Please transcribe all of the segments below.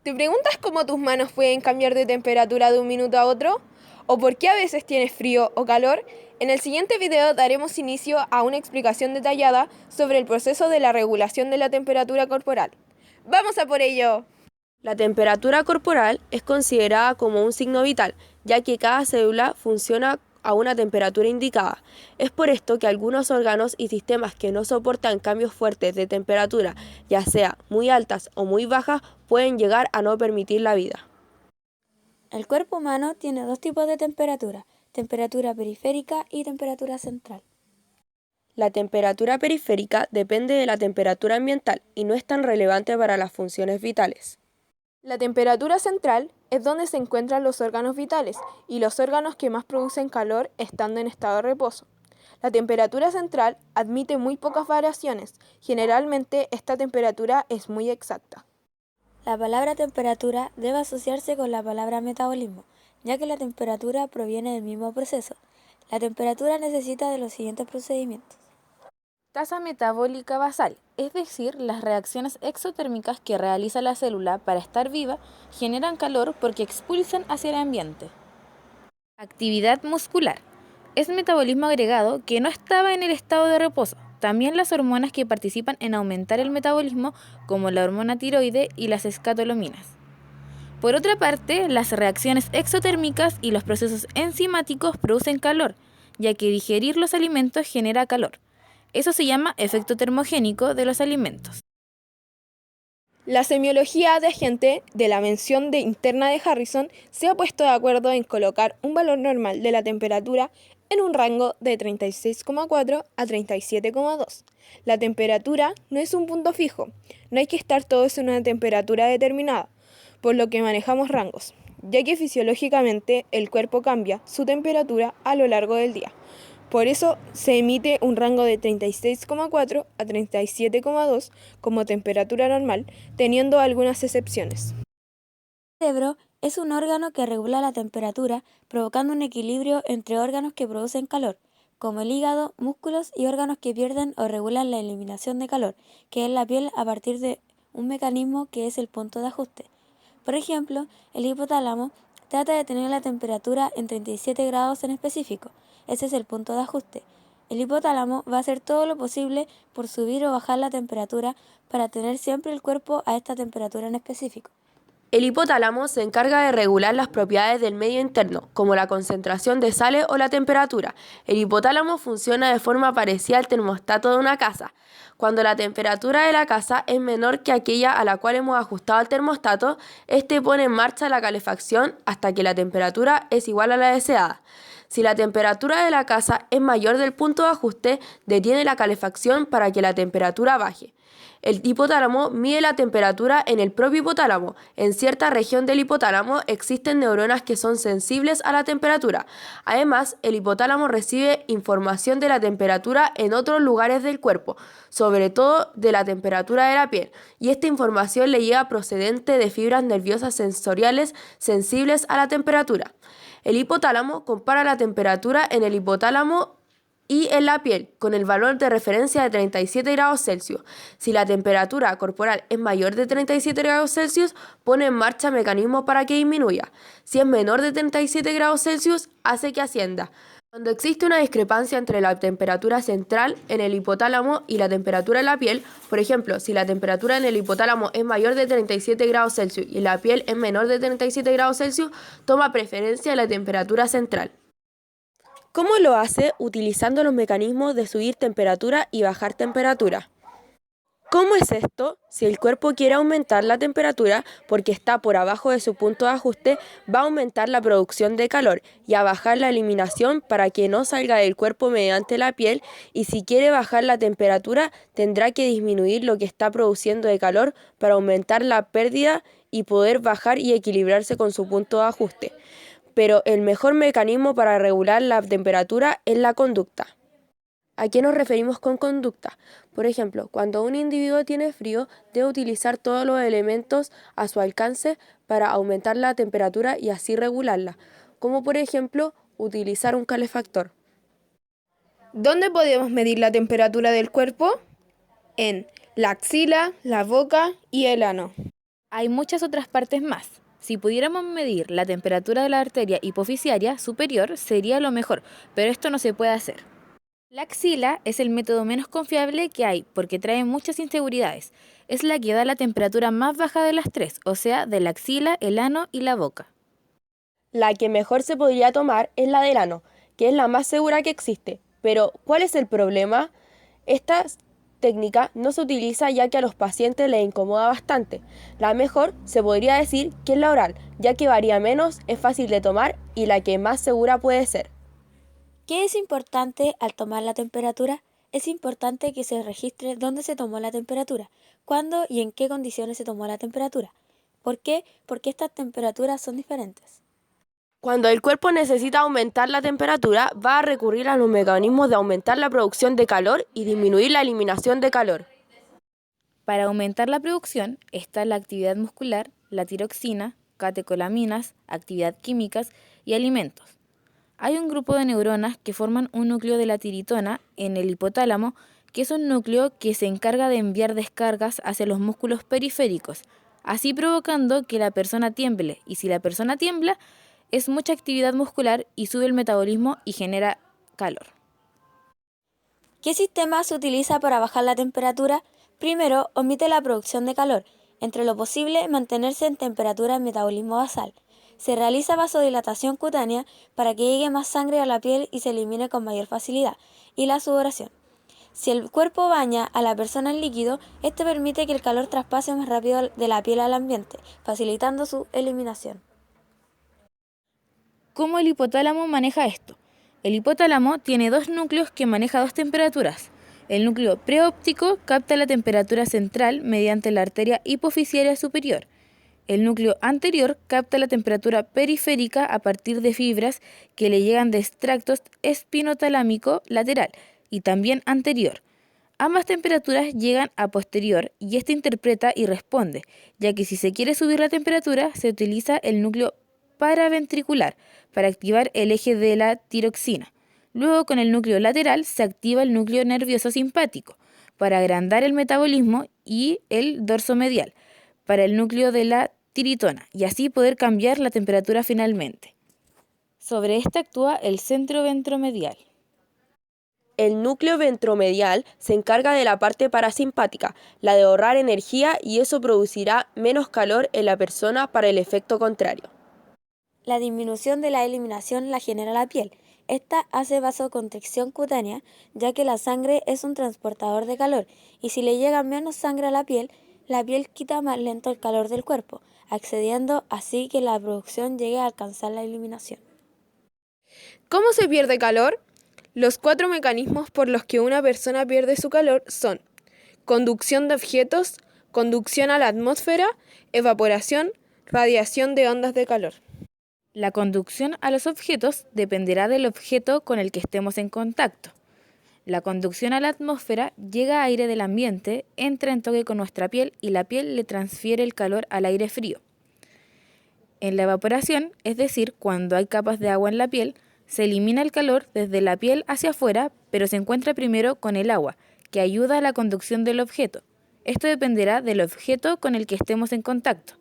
¿Te preguntas cómo tus manos pueden cambiar de temperatura de un minuto a otro? ¿O por qué a veces tienes frío o calor? En el siguiente video daremos inicio a una explicación detallada sobre el proceso de la regulación de la temperatura corporal. ¡Vamos a por ello! La temperatura corporal es considerada como un signo vital, ya que cada célula funciona a una temperatura indicada. Es por esto que algunos órganos y sistemas que no soportan cambios fuertes de temperatura, ya sea muy altas o muy bajas, pueden llegar a no permitir la vida. El cuerpo humano tiene dos tipos de temperatura periférica y temperatura central. La temperatura periférica depende de la temperatura ambiental y no es tan relevante para las funciones vitales. La temperatura central es donde se encuentran los órganos vitales y los órganos que más producen calor estando en estado de reposo. La temperatura central admite muy pocas variaciones. Generalmente esta temperatura es muy exacta. La palabra temperatura debe asociarse con la palabra metabolismo, ya que la temperatura proviene del mismo proceso. La temperatura necesita de los siguientes procedimientos. Tasa metabólica basal, es decir, las reacciones exotérmicas que realiza la célula para estar viva generan calor porque expulsan hacia el ambiente. Actividad muscular, es metabolismo agregado que no estaba en el estado de reposo. También las hormonas que participan en aumentar el metabolismo, como la hormona tiroide y las escatolaminas. Por otra parte, las reacciones exotérmicas y los procesos enzimáticos producen calor, ya que digerir los alimentos genera calor. Eso se llama efecto termogénico de los alimentos. La semiología de agente de la mención interna de Harrison se ha puesto de acuerdo en colocar un valor normal de la temperatura en un rango de 36,4 a 37,2. La temperatura no es un punto fijo, no hay que estar todos en una temperatura determinada, por lo que manejamos rangos, ya que fisiológicamente el cuerpo cambia su temperatura a lo largo del día. Por eso se emite un rango de 36,4 a 37,2 como temperatura normal, teniendo algunas excepciones. El cerebro es un órgano que regula la temperatura, provocando un equilibrio entre órganos que producen calor, como el hígado, músculos y órganos que pierden o regulan la eliminación de calor, que es la piel a partir de un mecanismo que es el punto de ajuste. Por ejemplo, el hipotálamo trata de tener la temperatura en 37 grados en específico. Ese es el punto de ajuste. El hipotálamo va a hacer todo lo posible por subir o bajar la temperatura para tener siempre el cuerpo a esta temperatura en específico. El hipotálamo se encarga de regular las propiedades del medio interno, como la concentración de sales o la temperatura. El hipotálamo funciona de forma parecida al termostato de una casa. Cuando la temperatura de la casa es menor que aquella a la cual hemos ajustado el termostato, este pone en marcha la calefacción hasta que la temperatura es igual a la deseada. Si la temperatura de la casa es mayor del punto de ajuste, detiene la calefacción para que la temperatura baje. El hipotálamo mide la temperatura en el propio hipotálamo. En cierta región del hipotálamo existen neuronas que son sensibles a la temperatura. Además, el hipotálamo recibe información de la temperatura en otros lugares del cuerpo, sobre todo de la temperatura de la piel, y esta información le llega procedente de fibras nerviosas sensoriales sensibles a la temperatura. El hipotálamo compara la temperatura en el hipotálamo y en la piel, con el valor de referencia de 37 grados Celsius. Si la temperatura corporal es mayor de 37 grados Celsius, pone en marcha mecanismos para que disminuya. Si es menor de 37 grados Celsius, hace que ascienda. Cuando existe una discrepancia entre la temperatura central en el hipotálamo y la temperatura en la piel, por ejemplo, si la temperatura en el hipotálamo es mayor de 37 grados Celsius y la piel es menor de 37 grados Celsius, toma preferencia la temperatura central. ¿Cómo lo hace? Utilizando los mecanismos de subir temperatura y bajar temperatura. ¿Cómo es esto? Si el cuerpo quiere aumentar la temperatura porque está por abajo de su punto de ajuste, va a aumentar la producción de calor y a bajar la eliminación para que no salga del cuerpo mediante la piel, y si quiere bajar la temperatura tendrá que disminuir lo que está produciendo de calor para aumentar la pérdida y poder bajar y equilibrarse con su punto de ajuste. Pero el mejor mecanismo para regular la temperatura es la conducta. ¿A qué nos referimos con conducta? Por ejemplo, cuando un individuo tiene frío, debe utilizar todos los elementos a su alcance para aumentar la temperatura y así regularla, como por ejemplo, utilizar un calefactor. ¿Dónde podemos medir la temperatura del cuerpo? En la axila, la boca y el ano. Hay muchas otras partes más. Si pudiéramos medir la temperatura de la arteria hipofisiaria superior sería lo mejor, pero esto no se puede hacer. La axila es el método menos confiable que hay porque trae muchas inseguridades. Es la que da la temperatura más baja de las tres, o sea, de la axila, el ano y la boca. La que mejor se podría tomar es la del ano, que es la más segura que existe. Pero, ¿cuál es el problema? Esta técnica no se utiliza ya que a los pacientes les incomoda bastante. La mejor se podría decir que es la oral, ya que varía menos, es fácil de tomar y la que más segura puede ser. ¿Qué es importante al tomar la temperatura? Es importante que se registre dónde se tomó la temperatura, cuándo y en qué condiciones se tomó la temperatura. ¿Por qué? Porque estas temperaturas son diferentes. Cuando el cuerpo necesita aumentar la temperatura, va a recurrir a los mecanismos de aumentar la producción de calor y disminuir la eliminación de calor. Para aumentar la producción está la actividad muscular, la tiroxina, catecolaminas, actividad químicas y alimentos. Hay un grupo de neuronas que forman un núcleo de la tiritona en el hipotálamo, que es un núcleo que se encarga de enviar descargas hacia los músculos periféricos, así provocando que la persona tiemble, y si la persona tiembla, es mucha actividad muscular y sube el metabolismo y genera calor. ¿Qué sistema se utiliza para bajar la temperatura? Primero, omite la producción de calor. Entre lo posible, mantenerse en temperatura en metabolismo basal. Se realiza vasodilatación cutánea para que llegue más sangre a la piel y se elimine con mayor facilidad. Y la sudoración. Si el cuerpo baña a la persona en líquido, este permite que el calor traspase más rápido de la piel al ambiente, facilitando su eliminación. ¿Cómo el hipotálamo maneja esto? El hipotálamo tiene dos núcleos que maneja dos temperaturas. El núcleo preóptico capta la temperatura central mediante la arteria hipofisiaria superior. El núcleo anterior capta la temperatura periférica a partir de fibras que le llegan de extractos espinotalámico lateral y también anterior. Ambas temperaturas llegan a posterior y este interpreta y responde, ya que si se quiere subir la temperatura se utiliza el núcleo paraventricular para activar el eje de la tiroxina. Luego con el núcleo lateral se activa el núcleo nervioso simpático para agrandar el metabolismo y el dorso medial para el núcleo de la tiritona y así poder cambiar la temperatura finalmente. Sobre este actúa el centro ventromedial. El núcleo ventromedial se encarga de la parte parasimpática, la de ahorrar energía y eso producirá menos calor en la persona para el efecto contrario. La disminución de la eliminación la genera la piel. Esta hace vasoconstricción cutánea, ya que la sangre es un transportador de calor, y si le llega menos sangre a la piel quita más lento el calor del cuerpo, accediendo así que la producción llegue a alcanzar la eliminación. ¿Cómo se pierde calor? Los 4 mecanismos por los que una persona pierde su calor son conducción de objetos, conducción a la atmósfera, evaporación, radiación de ondas de calor. La conducción a los objetos dependerá del objeto con el que estemos en contacto. La conducción a la atmósfera llega aire del ambiente, entra en toque con nuestra piel y la piel le transfiere el calor al aire frío. En la evaporación, es decir, cuando hay capas de agua en la piel, se elimina el calor desde la piel hacia afuera, pero se encuentra primero con el agua, que ayuda a la conducción del objeto. Esto dependerá del objeto con el que estemos en contacto.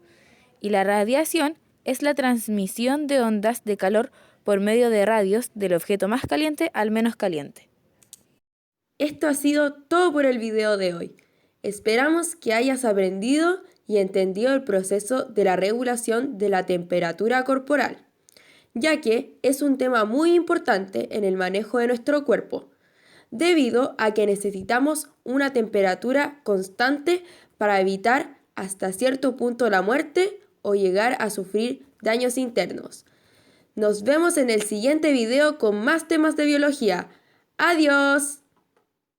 Y la radiación es la transmisión de ondas de calor por medio de radios del objeto más caliente al menos caliente. Esto ha sido todo por el video de hoy. Esperamos que hayas aprendido y entendido el proceso de la regulación de la temperatura corporal, ya que es un tema muy importante en el manejo de nuestro cuerpo, debido a que necesitamos una temperatura constante para evitar hasta cierto punto la muerte o llegar a sufrir daños internos. Nos vemos en el siguiente video con más temas de biología. ¡Adiós!